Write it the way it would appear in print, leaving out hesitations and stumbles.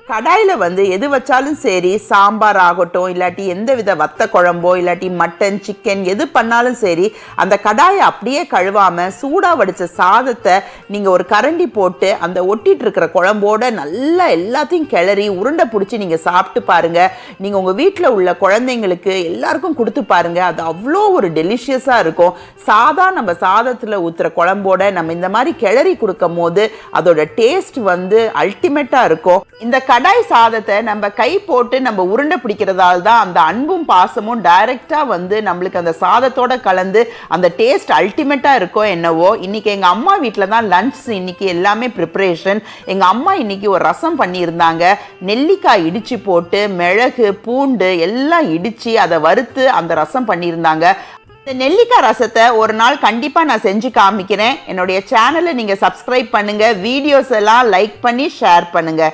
கடாயில் வந்து எது வச்சாலும் சரி, சாம்பார் ஆகட்டும், இல்லாட்டி எந்த வித வத்த குழம்போ இல்லாட்டி மட்டன் சிக்கன் எது பண்ணாலும் சரி, அந்த கடாயை அப்படியே கழுவாமல் சூடாக வடித்த சாதத்தை நீங்கள் ஒரு கரண்டி போட்டு அந்த ஒட்டிகிட்டு இருக்கிற குழம்போட நல்லா எல்லாத்தையும் கிளறி உருண்டை பிடிச்சி நீங்கள் சாப்பிட்டு பாருங்கள். நீங்கள் உங்கள் வீட்டில் உள்ள குழந்தைங்களுக்கு எல்லாருக்கும் கொடுத்து பாருங்கள். அது அவ்வளோ ஒரு டெலிஷியஸாக இருக்கும். நம்ம சாதத்தில் ஊற்றுற குழம்போட நம்ம இந்த மாதிரி கிளறி கொடுக்கும் போது அதோட டேஸ்ட் வந்து அல்டிமேட்டாக இருக்கும். இந்த கடாய் சாதத்தை நம்ம கை போட்டு நம்ம உருண்டை பிடிக்கிறதால தான் அந்த அன்பும் பாசமும் டைரக்டா வந்து நம்மளுக்கு அந்த சாதத்தோட கலந்து அந்த டேஸ்ட் அல்டிமேட்டா இருக்கும். என்னவோ இன்னைக்கு எங்க அம்மா வீட்டில் தான் லஞ்ச் இன்னைக்கு எல்லாமே ப்ரிப்பரேஷன். எங்க அம்மா இன்னைக்கு ஒரு ரசம் பண்ணியிருந்தாங்க. நெல்லிக்காய் இடிச்சு போட்டு மிளகு பூண்டு எல்லாம் இடிச்சு அதை வறுத்து அந்த ரசம் பண்ணியிருந்தாங்க. இந்த நெல்லிக்காய் ரசத்தை ஒரு நாள் கண்டிப்பா நான் செஞ்சு காமிக்கிறேன். என்னுடைய சேனலை நீங்க சப்ஸ்கிரைப் பண்ணுங்க, வீடியோஸ் எல்லாம் லைக் பண்ணி ஷேர் பண்ணுங்க.